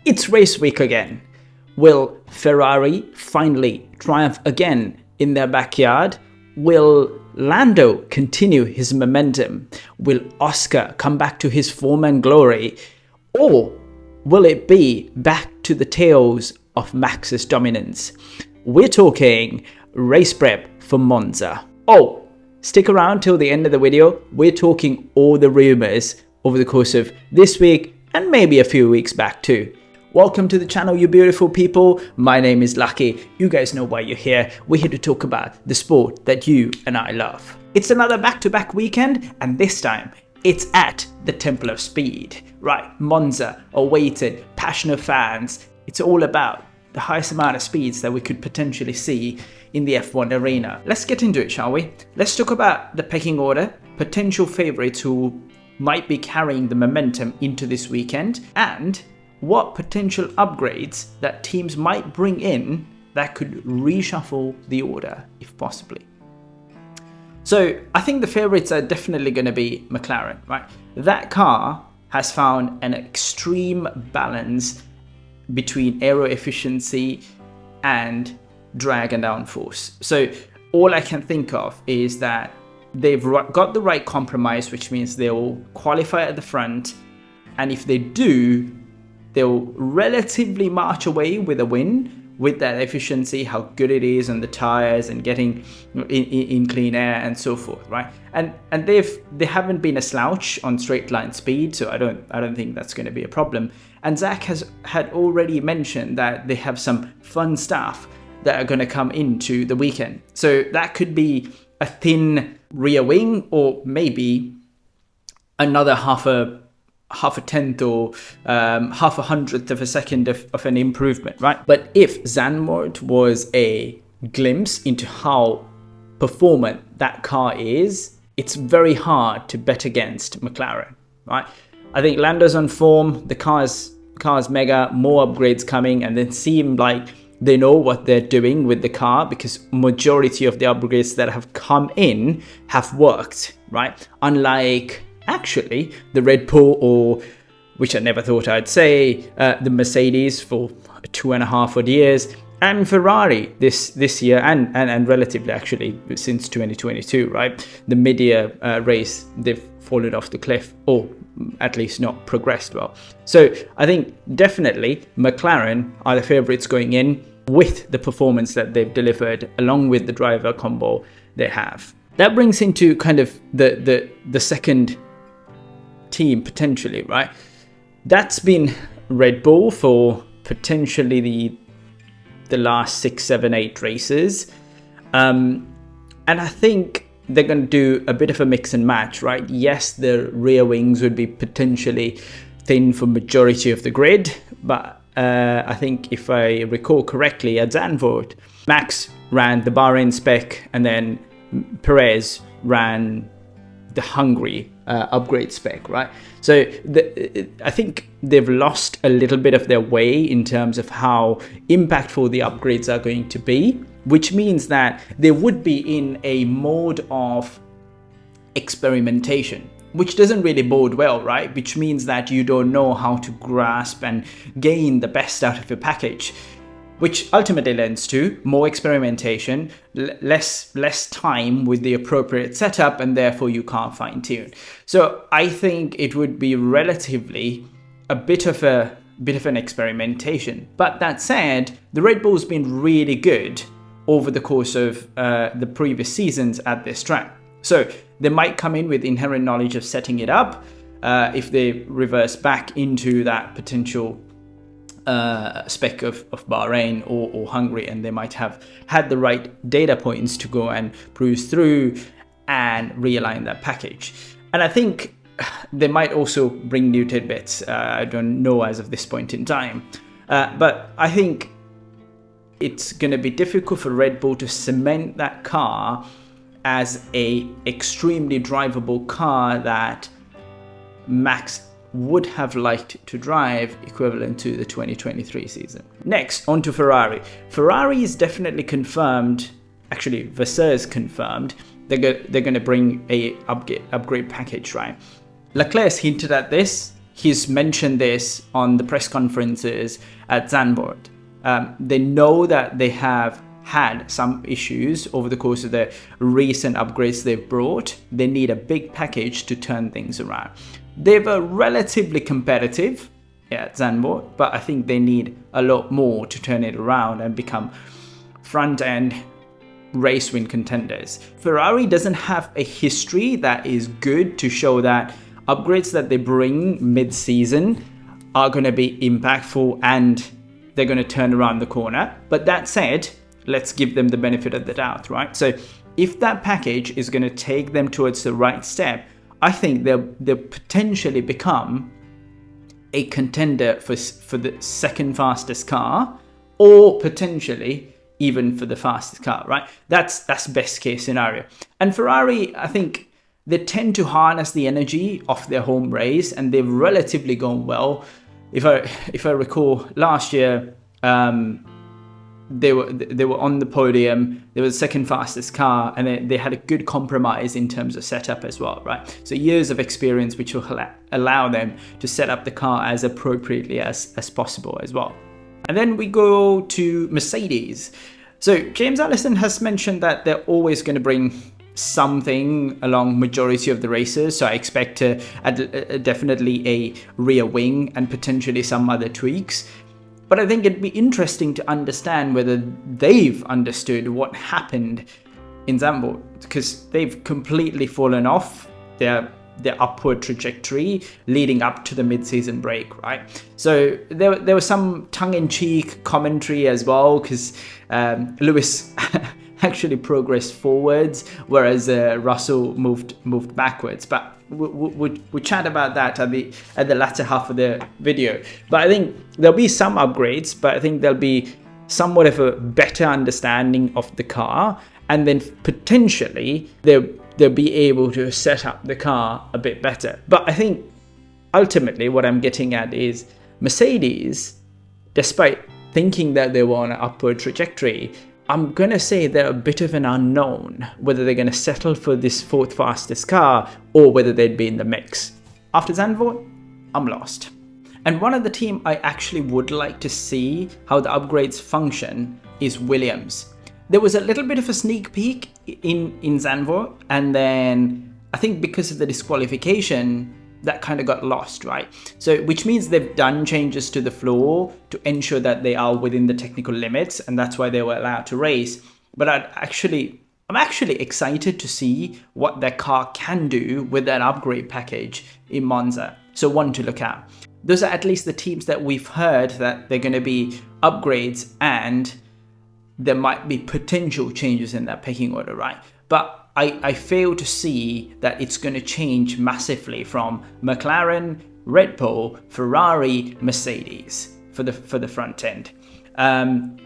It's race week again. Will Ferrari finally triumph again in their backyard? Will Lando continue his momentum? Will Oscar come back to his form and glory? Or will it be back to the tales of Max's dominance? We're talking race prep for Monza. Oh, stick around till the end of the video. We're talking all the rumors over the course of this week and maybe a few weeks back too. Welcome to the channel, you beautiful people. My name is Lucky. You guys know why you're here. We're here to talk about the sport that you and I love. It's another back-to-back weekend, and this time it's at the Temple of Speed. Right, Monza, awaited, passionate fans. It's all about the highest amount of speeds that we could potentially see in the F1 arena. Let's get into it, shall we? Let's talk about the pecking order, potential favorites who might be carrying the momentum into this weekend, and what potential upgrades that teams might bring in that could reshuffle the order if possibly. So I think the favorites are definitely going to be McLaren, right? That car has found an extreme balance between aero efficiency and drag and downforce. So all I can think of is that they've got the right compromise, which means they'll qualify at the front, and if they do, they'll relatively march away with a win with that efficiency, how good it is on the tires and getting in clean air and so forth, right? And they haven't been a slouch on straight line speed, so I don't think that's going to be a problem. And Zach had already mentioned that they have some fun stuff that are going to come into the weekend. So that could be a thin rear wing, or maybe another half a tenth or half a hundredth of a second of an improvement, right? But if Zandvoort was a glimpse into how performant that car is, it's very hard to bet against McLaren, right? I think Lando's on form, the car's mega, more upgrades coming, and they seem like they know what they're doing with the car because majority of the upgrades that have come in have worked, right? Unlike actually the Red Bull, or which I never thought I'd say, the Mercedes for 2.5 odd years, and Ferrari this year, and relatively actually since 2022, right? The mid-year race, they've fallen off the cliff, or at least not progressed well. So I think definitely McLaren are the favorites going in with the performance that they've delivered, along with the driver combo they have. That brings into kind of the second team potentially, right? That's been Red Bull for potentially the last 6, 7, 8 races, and I think they're going to do a bit of a mix and match, right? Yes, the rear wings would be potentially thin for majority of the grid, but I think if I recall correctly, at Zandvoort, Max ran the Bahrain spec, and then Perez ran the Hungary upgrade spec, right? So I think they've lost a little bit of their way in terms of how impactful the upgrades are going to be, which means that they would be in a mode of experimentation, which doesn't really bode well, right? Which means that you don't know how to grasp and gain the best out of your package, which ultimately lends to more experimentation, less time with the appropriate setup, and therefore you can't fine tune. So I think it would be relatively a bit of an experimentation. But that said, the Red Bull's been really good over the course of the previous seasons at this track. So they might come in with inherent knowledge of setting it up. If they reverse back into that potential spec of Bahrain or Hungary, and they might have had the right data points to go and cruise through and realign that package. And I think they might also bring new tidbits. I don't know as of this point in time, but I think it's going to be difficult for Red Bull to cement that car as a extremely drivable car that Max would have liked to drive, equivalent to the 2023 season. Next, on to Ferrari. Ferrari is definitely confirmed, actually Vasseurs confirmed, they're going to bring a upgrade package, right? Leclerc's hinted at this he's mentioned this on the press conferences at Zandvoort. They know that they have had some issues over the course of the recent upgrades they've brought. They need a big package to turn things around. They were relatively competitive at Zandvoort, but I think they need a lot more to turn it around and become front-end race win contenders. Ferrari doesn't have a history that is good to show that upgrades that they bring mid-season are going to be impactful and they're going to turn around the corner. But that said, let's give them the benefit of the doubt, right? So if that package is going to take them towards the right step, I think they'll potentially become a contender for the second fastest car, or potentially even for the fastest car, right? That's best case scenario. And Ferrari, I think they tend to harness the energy of their home race, and they've relatively gone well. If I recall, last year they were on the podium. They were the second fastest car, and they had a good compromise in terms of setup as well, right? So years of experience, which will allow them to set up the car as appropriately as possible as well. And then we go to Mercedes. So James Allison has mentioned that they're always going to bring something along majority of the races. So I expect definitely a rear wing and potentially some other tweaks. But I think it'd be interesting to understand whether they've understood what happened in Zandvoort, because they've completely fallen off their upward trajectory leading up to the mid-season break, right? So there was some tongue-in-cheek commentary as well, because Lewis actually progressed forwards, whereas Russell moved backwards. But we'll chat about that at the latter half of the video. But I think there'll be some upgrades, but I think there'll be somewhat of a better understanding of the car, and then potentially they'll be able to set up the car a bit better. But I think ultimately what I'm getting at is Mercedes, despite thinking that they were on an upward trajectory, I'm going to say they're a bit of an unknown, whether they're going to settle for this fourth fastest car or whether they'd be in the mix. After Zandvoort, I'm lost. And one of the team I actually would like to see how the upgrades function is Williams. There was a little bit of a sneak peek in Zandvoort, and then I think because of the disqualification, that kind of got lost, right? So, which means they've done changes to the floor to ensure that they are within the technical limits, and that's why they were allowed to race. But I'm actually excited to see what their car can do with that upgrade package in Monza. So one to look at. Those are at least the teams that we've heard that they're going to be upgrades, and there might be potential changes in that pecking order, right? But I fail to see that it's going to change massively from McLaren, Red Bull, Ferrari, Mercedes for the front end.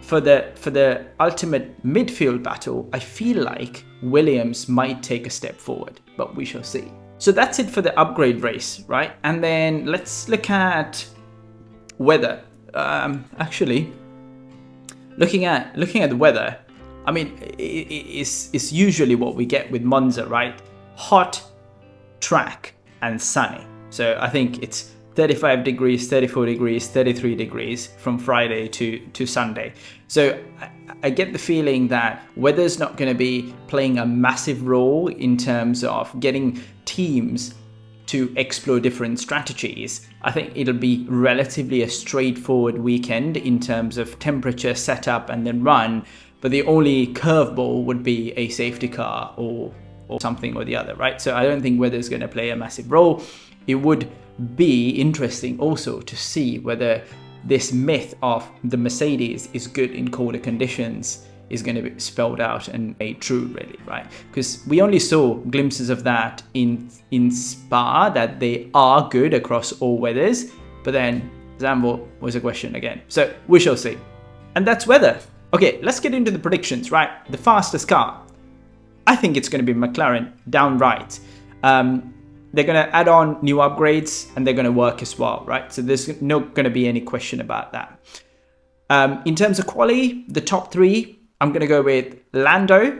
For the ultimate midfield battle, I feel like Williams might take a step forward, but we shall see. So that's it for the upgrade race, right? And then let's look at weather. Actually, looking at the weather, I mean, it's usually what we get with Monza, right? Hot track and sunny. So I think it's 35 degrees, 34 degrees, 33 degrees from Friday to Sunday. So I get the feeling that weather's not going to be playing a massive role in terms of getting teams to explore different strategies. I think it'll be relatively a straightforward weekend in terms of temperature, setup, and then run. But the only curveball would be a safety car or something or the other, right? So I don't think weather is going to play a massive role. It would be interesting also to see whether this myth of the Mercedes is good in colder conditions is going to be spelled out and made true, really, right? Because we only saw glimpses of that in Spa, that they are good across all weathers, but then Zandvoort was a question again. So we shall see. And that's weather. Okay, let's get into the predictions, right? The fastest car. I think it's going to be McLaren, downright. They're going to add on new upgrades and they're going to work as well, right? So there's not going to be any question about that. In terms of quali, the top three, I'm going to go with Lando,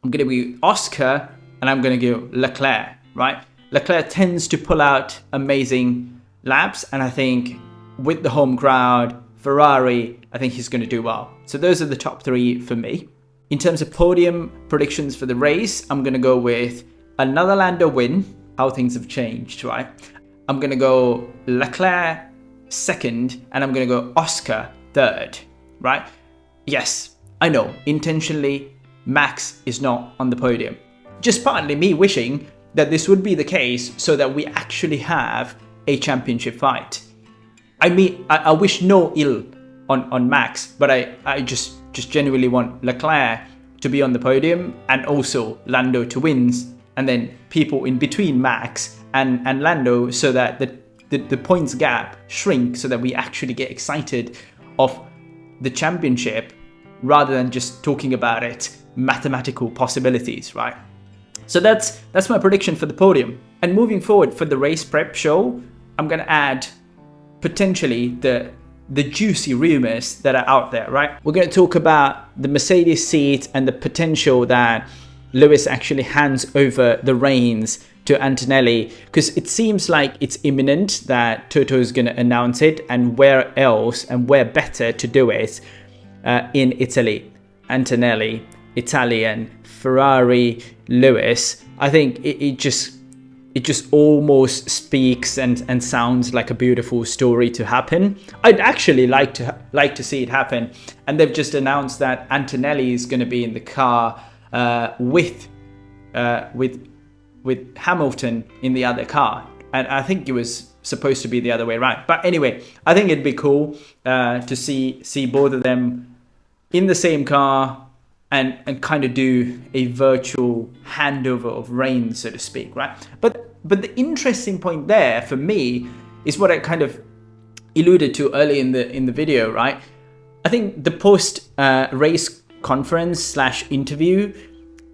I'm going to go Oscar, and I'm going to go Leclerc, right? Leclerc tends to pull out amazing laps, and I think with the home crowd, Ferrari, I think he's going to do well. So those are the top 3 for me. In terms of podium predictions for the race, I'm going to go with another Lando win. How things have changed, right? I'm going to go Leclerc second, and I'm going to go Oscar third, right? Yes, I know, intentionally, Max is not on the podium. Just partly me wishing that this would be the case so that we actually have a championship fight. I mean, I wish no ill on Max, but I just genuinely want Leclerc to be on the podium and also Lando to win, and then people in between Max and Lando, so that the points gap shrink, so that we actually get excited of the championship rather than just talking about it, mathematical possibilities, right? So that's my prediction for the podium. And moving forward for the race prep show, I'm going to add potentially the juicy rumors that are out there, right? We're going to talk about the Mercedes seat and the potential that Lewis actually hands over the reins to Antonelli, because it seems like it's imminent that Toto is going to announce it, and where else and where better to do it in Italy. Antonelli, Italian, Ferrari, Lewis. I think it just almost speaks and sounds like a beautiful story to happen. I'd actually like to see it happen. And they've just announced that Antonelli is going to be in the car with Hamilton in the other car, and I think it was supposed to be the other way around. But anyway, I think it'd be cool to see both of them in the same car and kind of do a virtual handover of reins, so to speak, right? But the interesting point there for me is what I kind of alluded to early in the video, right? I think the post race conference / interview,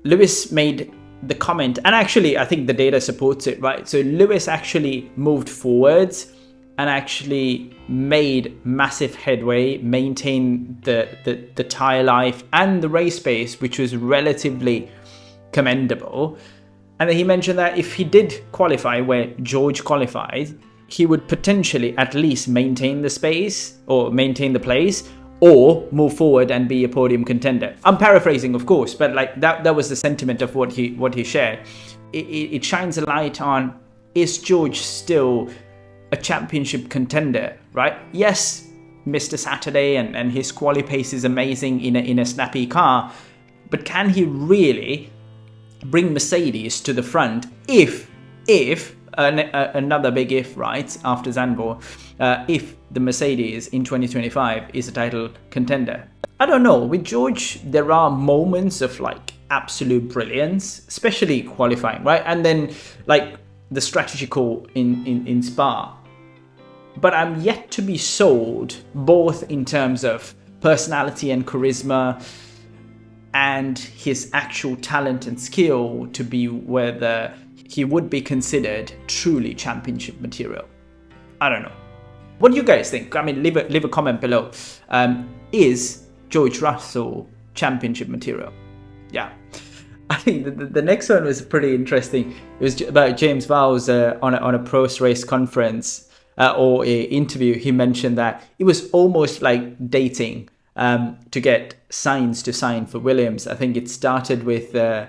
Lewis made the comment, and actually I think the data supports it, right? So Lewis actually moved forwards and actually made massive headway, maintained the tyre life and the race pace, which was relatively commendable. And then he mentioned that if he did qualify where George qualified, he would potentially at least maintain the space or maintain the place, or move forward and be a podium contender. I'm paraphrasing, of course, but like that was the sentiment of what he shared. It shines a light on, is George still a championship contender, right? Yes, Mr. Saturday and his quali pace is amazing in a snappy car, but can he really bring Mercedes to the front if another big if, right, after Zandvoort, if the Mercedes in 2025 is a title contender? I don't know. With George, there are moments of like absolute brilliance, especially qualifying, right? And then like the strategy call in Spa. But I'm yet to be sold, both in terms of personality and charisma and his actual talent and skill, to be whether he would be considered truly championship material. I don't know. What do you guys think? I mean, leave a comment below. Is George Russell championship material? Yeah. I think the next one was pretty interesting. It was about James Vowles on a post-race conference or a interview. He mentioned that it was almost like dating to get Sainz to sign for Williams. I think it started with a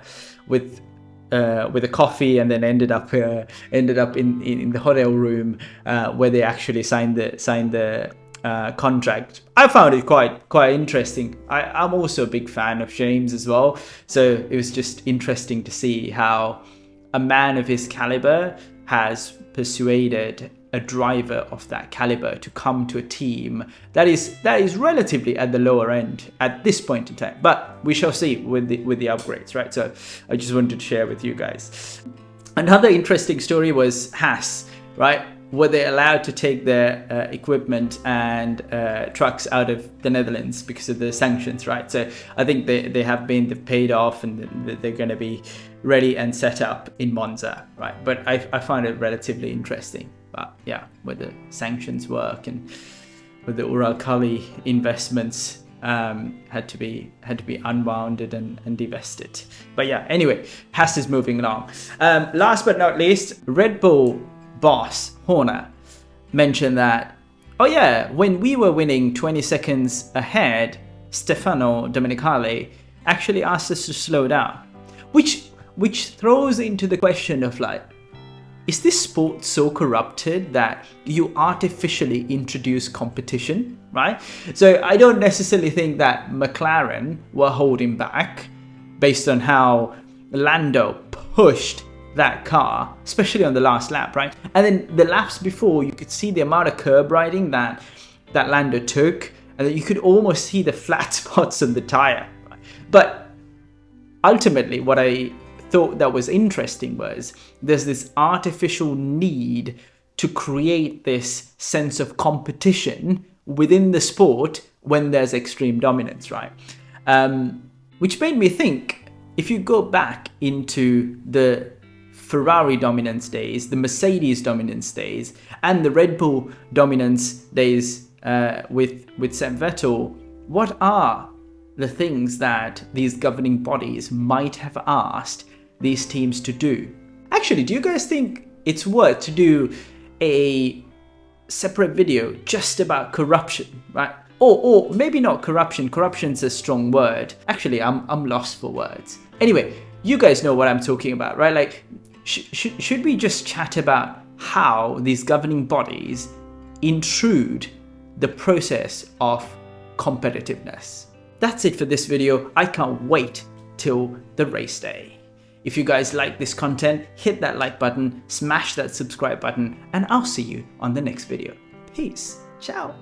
coffee, and then ended up in the hotel room where they actually signed the contract. I found it quite interesting. I'm also a big fan of James as well, so it was just interesting to see how a man of his caliber has persuaded a driver of that caliber to come to a team that is relatively at the lower end at this point in time. But we shall see with the upgrades, right? So I just wanted to share with you guys. Another interesting story was Haas, right? Were they allowed to take their equipment and trucks out of the Netherlands because of the sanctions, right? So I think they have been paid off, and they're going to be ready and set up in Monza, right? But I find it relatively interesting. But yeah, where the sanctions work and with the Uralkali investments had to be unwounded and divested. But yeah, anyway, Haas is moving along. Last but not least, Red Bull boss Horner mentioned that, oh yeah, when we were winning 20 seconds ahead, Stefano Domenicali actually asked us to slow down, which throws into the question of like, is this sport so corrupted that you artificially introduce competition, right? So I don't necessarily think that McLaren were holding back based on how Lando pushed that car, especially on the last lap, right? And then the laps before, you could see the amount of curb riding that Lando took, and then you could almost see the flat spots on the tire. Right? But ultimately, what I thought that was interesting was there's this artificial need to create this sense of competition within the sport when there's extreme dominance, right? Which made me think, if you go back into the Ferrari dominance days, the Mercedes dominance days, and the Red Bull dominance days with Seb Vettel, what are the things that these governing bodies might have asked these teams to do? Actually, do you guys think it's worth to do a separate video just about corruption, right? Or maybe not corruption. Corruption's a strong word. Actually, I'm lost for words. Anyway, you guys know what I'm talking about, right? Like, should we just chat about how these governing bodies intrude the process of competitiveness? That's it for this video. I can't wait till the race day. If you guys like this content, hit that like button, smash that subscribe button, and I'll see you on the next video. Peace. Ciao.